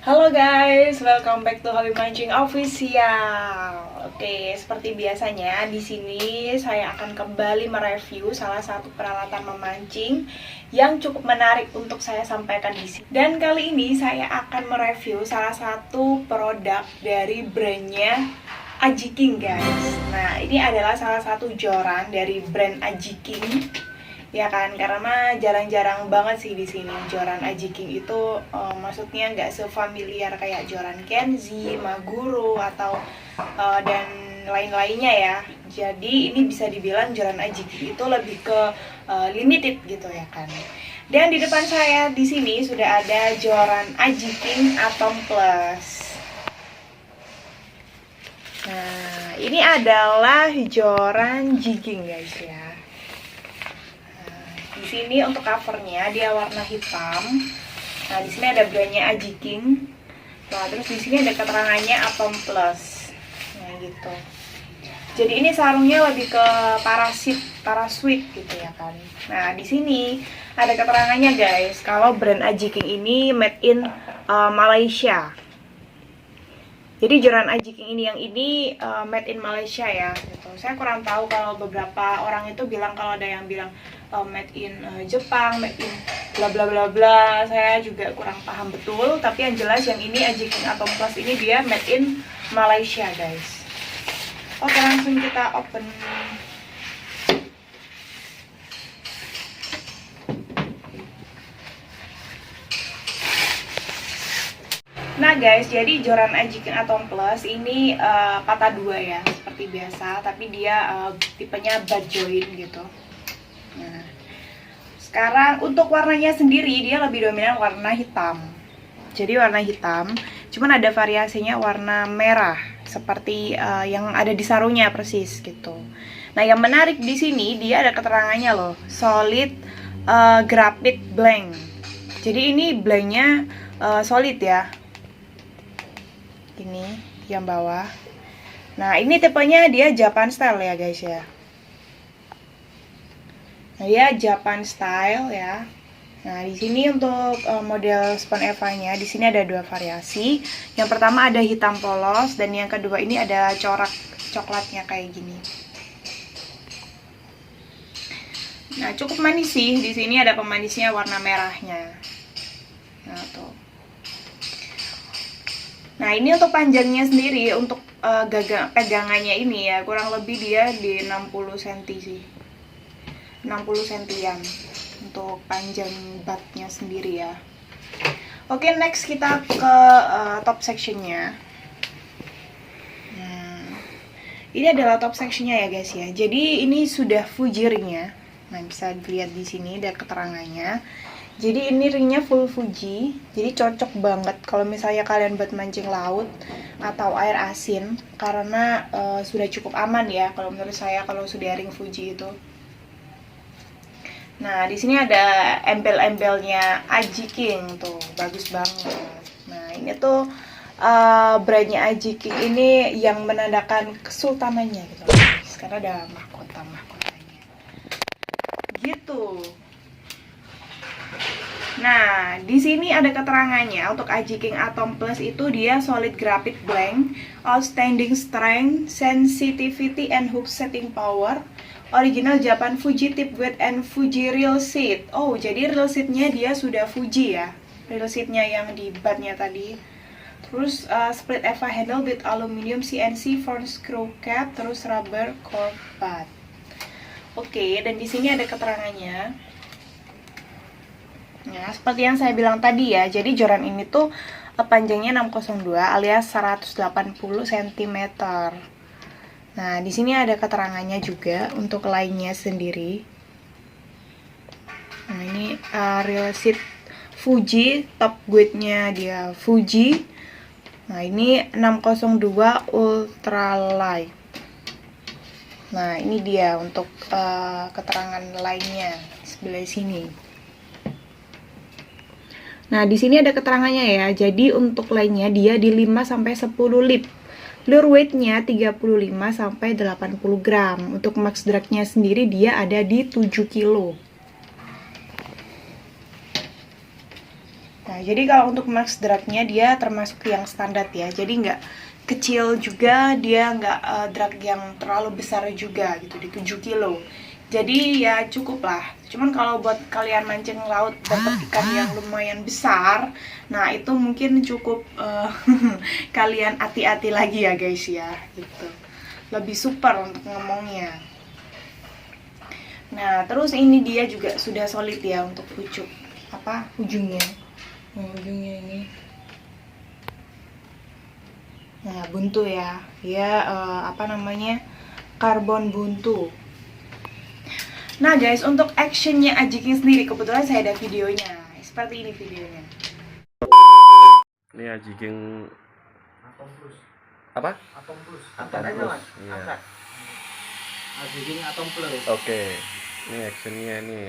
Halo guys, welcome back to Hobi Mancing Official. Oke, seperti biasanya di sini saya akan kembali mereview salah satu peralatan memancing yang cukup menarik untuk saya sampaikan di sini. Dan kali ini saya akan mereview salah satu produk dari brandnya Ajiking guys. Nah, ini adalah salah satu joran dari brand Ajiking. Ya kan, karena jarang-jarang banget sih di sini joran Ajiking itu maksudnya nggak sefamiliar kayak joran Kenzi, Maguro atau dan lain-lainnya ya. Jadi ini bisa dibilang joran Ajiking itu lebih ke limited gitu ya kan. Dan di depan saya di sini sudah ada joran Ajiking Atom Plus. Nah, ini adalah joran jigging guys ya. Di sini untuk covernya dia warna hitam. Nah, di sini ada brandnya Ajiking. Nah, terus di sini ada keterangannya Atom Plus. Nah, gitu. Jadi ini sarungnya lebih ke parasweet gitu ya kan. Nah, di sini ada keterangannya guys, kalau brand Ajiking ini made in Malaysia. Jadi joran Ajiking ini yang ini made in Malaysia ya gitu. Saya kurang tahu kalau beberapa orang itu bilang, kalau ada yang bilang made in Jepang, made in bla bla bla bla. Saya juga kurang paham betul, tapi yang jelas yang ini Ajiking Atom Plus ini dia made in Malaysia guys. Oke, langsung kita open. Nah guys, jadi joran Ajiking Atom Plus ini kata dua ya, seperti biasa, tapi dia tipenya butt joint gitu. Nah, sekarang untuk warnanya sendiri dia lebih dominan warna hitam. Jadi warna hitam, cuman ada variasinya warna merah seperti yang ada di sarungnya persis gitu. Nah, yang menarik di sini dia ada keterangannya loh, solid graphite blank. Jadi ini blanknya solid ya. Ini yang bawah. Nah, ini tipenya dia Japan style ya guys ya. Nah, dia Japan style ya. Nah, di sini untuk model Spon Eva-nya di sini ada dua variasi. Yang pertama ada hitam polos dan yang kedua ini ada corak coklatnya kayak gini. Nah, cukup manis sih. Di sini ada pemanisnya warna merahnya. Nah, tuh. Nah, ini untuk panjangnya sendiri, untuk pegangannya ini ya, kurang lebih dia di 60 cm sih. 60 cm untuk panjang batnya sendiri ya. Oke, next kita ke top sectionnya. Nah, ini adalah top sectionnya ya guys ya. Jadi ini sudah Fuji ringnya. Nah, bisa dilihat di sini ada keterangannya. Jadi ini ringnya full Fuji, jadi cocok banget kalau misalnya kalian buat mancing laut atau air asin, karena sudah cukup aman ya kalau menurut saya kalau sudah ring Fuji itu. Nah, di sini ada embel-embelnya Ajiking tuh, bagus banget. Nah, ini tuh brandnya Ajiking ini yang menandakan kesultanannya gitu, karena ada mahkotanya. Gitu. Nah, di sini ada keterangannya untuk Ajiking Atom Plus itu dia solid graphite blank, outstanding strength, sensitivity and hook setting power, original Japan Fuji tip weight and Fuji reel seat. Oh, jadi reel seatnya dia sudah Fuji ya, reel seatnya yang di batnya tadi. Terus split Eva handle with aluminium CNC front screw cap, terus rubber core pad. Oke, dan di sini ada keterangannya. Ya, seperti yang saya bilang tadi ya, jadi joran ini tuh panjangnya 602 alias 180 cm. Nah, di sini ada keterangannya juga untuk lainnya sendiri. Nah, ini reel seat Fuji, top weight-nya dia Fuji. Nah, ini 602 ultralight. Nah, ini dia untuk keterangan lainnya sebelah sini. Nah, di sini ada keterangannya ya. Jadi untuk lainnya dia di 5 sampai 10 lip. Lure weight-nya 35 sampai 80 gram. Untuk max drag-nya sendiri dia ada di 7 kilo. Nah, jadi kalau untuk max dragnya dia termasuk yang standar ya, jadi nggak kecil juga, dia nggak drag yang terlalu besar juga gitu, di 7 kilo. Jadi ya cukup lah. Cuman kalau buat kalian mancing laut dapat ikan yang lumayan besar, nah itu mungkin cukup kalian hati-hati lagi ya guys ya, gitu. Lebih super untuk ngomongnya. Nah, terus ini dia juga sudah solid ya untuk ujungnya. Nah, ujungnya ini. Nah, buntu ya. Ya, karbon buntu. Nah guys, untuk actionnya Ajiking sendiri, kebetulan saya ada videonya. Seperti ini videonya. Ini Ajiking Atom Plus. apa? Atom Plus. Atom Angkat aja Plus. mas. Iya. Angkat. Ajiking Atom Plus. Oke. Ini actionnya nih.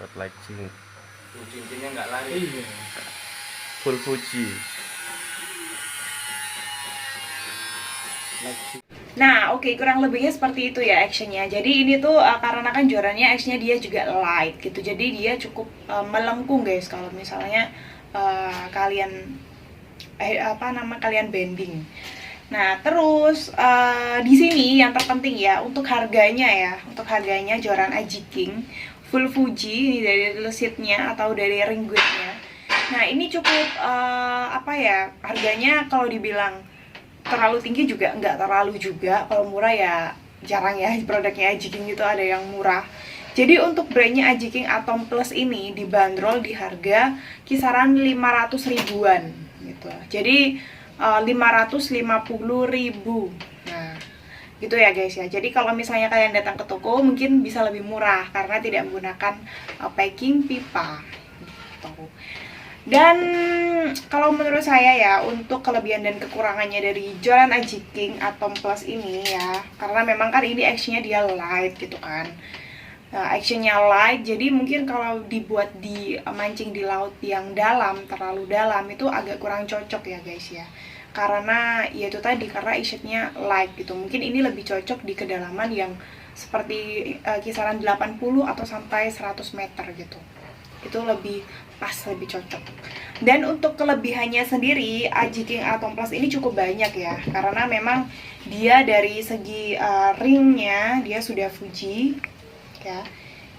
Buat lighting. Cincinnya nggak lari. Iya. Full Fuji. Nah, oke, kurang lebihnya seperti itu ya actionnya. Jadi ini tuh karena kan juaranya actionnya dia juga light gitu. Jadi dia cukup melengkung guys kalau misalnya kalian kalian bending. Nah, terus di sini yang terpenting ya untuk harganya ya. Untuk harganya joran Ajiking Full Fuji ini dari lesitnya atau dari ringgitnya. Nah, ini cukup harganya kalau dibilang terlalu tinggi juga nggak terlalu juga, kalau murah ya jarang ya produknya Ajiking itu ada yang murah. Jadi untuk brandnya Ajiking Atom Plus ini dibanderol di harga kisaran 500 ribuan gitu. Jadi 550.000. Nah, gitu ya guys ya. Jadi kalau misalnya kalian datang ke toko mungkin bisa lebih murah karena tidak menggunakan packing pipa gitu. Dan kalau menurut saya ya, untuk kelebihan dan kekurangannya dari joran Ajiking Atom Plus ini ya, karena memang kan ini actionnya dia light gitu kan. Nah, actionnya light, jadi mungkin kalau dibuat di mancing di laut yang dalam, terlalu dalam, itu agak kurang cocok ya guys ya. Karena ya itu tadi, karena actionnya light gitu. Mungkin ini lebih cocok di kedalaman yang seperti kisaran 80 atau sampai 100 meter gitu. Itu lebih pas, lebih cocok. Dan untuk kelebihannya sendiri, Ajiking Atom Plus ini cukup banyak ya, karena memang dia dari segi ringnya dia sudah Fuji ya.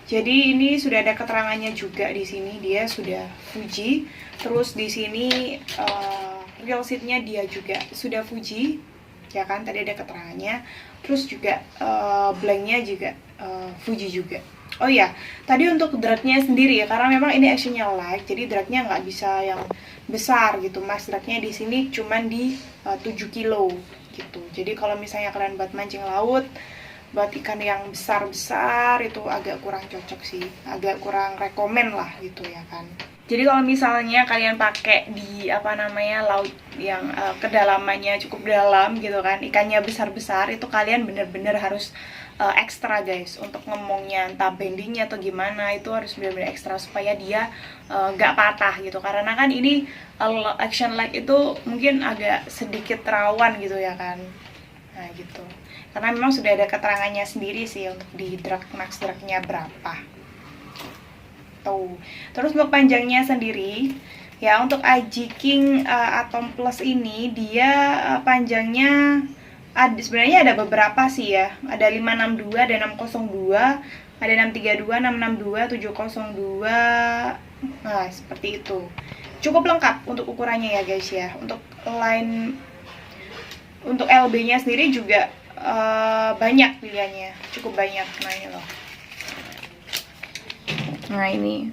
Jadi ini sudah ada keterangannya juga di sini, dia sudah Fuji. Terus di sini reel seatnya dia juga sudah Fuji ya kan, tadi ada keterangannya. Terus juga blanknya juga Fuji juga. Oh iya, tadi untuk dragnya sendiri ya, karena memang ini actionnya light, jadi dragnya nggak bisa yang besar gitu. Mas, dragnya di sini cuman di 7 kilo gitu. Jadi kalau misalnya kalian buat mancing laut, buat ikan yang besar-besar itu agak kurang cocok sih, agak kurang rekomen lah gitu ya kan. Jadi kalau misalnya kalian pakai di laut yang kedalamannya cukup dalam gitu kan, ikannya besar-besar, itu kalian bener-bener harus ekstra guys untuk ngomongnya, entah bendingnya atau gimana, itu harus benar-benar ekstra supaya dia nggak patah gitu. Karena kan ini action light itu mungkin agak sedikit rawan gitu ya kan. Nah gitu, karena memang sudah ada keterangannya sendiri sih untuk di drag max dragnya berapa tuh. Terus untuk panjangnya sendiri ya, untuk Ajiking Atom Plus ini dia panjangnya sebenarnya ada beberapa sih ya, ada 562, ada 602, ada 632, 662, 702. Nah seperti itu, cukup lengkap untuk ukurannya ya guys ya. Untuk line, untuk LB nya sendiri juga banyak pilihannya, cukup banyak. Nah ini loh, nah ini,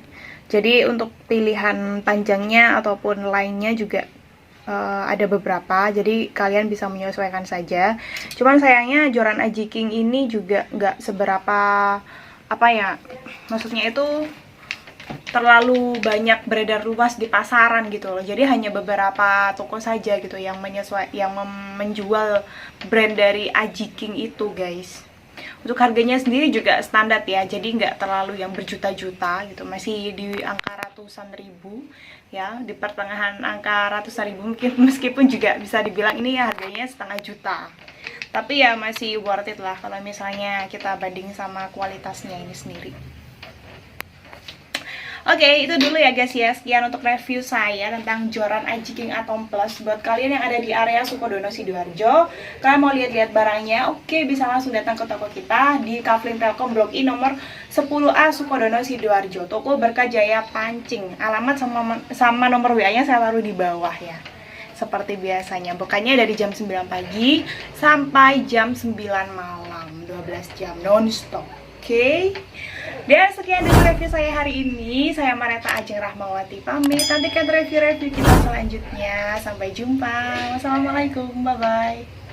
jadi untuk pilihan panjangnya ataupun line-nya juga ada beberapa, jadi kalian bisa menyesuaikan saja. Cuman sayangnya joran Ajiking ini juga nggak seberapa maksudnya itu terlalu banyak beredar luas di pasaran gitu loh. Jadi hanya beberapa toko saja gitu yang menjual brand dari Ajiking itu guys. Untuk harganya sendiri juga standar ya, jadi nggak terlalu yang berjuta-juta gitu, masih di angka ratusan ribu ya, di pertengahan angka ratusan ribu mungkin, meskipun juga bisa dibilang ini ya harganya setengah juta, tapi ya masih worth it lah kalau misalnya kita banding sama kualitasnya ini sendiri. Oke, itu dulu ya guys ya. Sekian untuk review saya tentang joran IG King Atom Plus. Buat kalian yang ada di area Sukodono Sidoarjo, kalian mau lihat-lihat barangnya, oke, bisa langsung datang ke toko kita di Kavling Telkom Blok I nomor 10A Sukodono Sidoarjo, toko Berkah Jaya Pancing. Alamat sama nomor WA-nya saya taruh di bawah ya. Seperti biasanya, bukannya dari jam 9 pagi sampai jam 9 malam, 12 jam non-stop. Oke. Dan sekian dulu review saya hari ini. Saya Mareta Ajeng Rahmawati pamit. Nantikan review-review kita selanjutnya. Sampai jumpa. Wassalamualaikum. Bye-bye.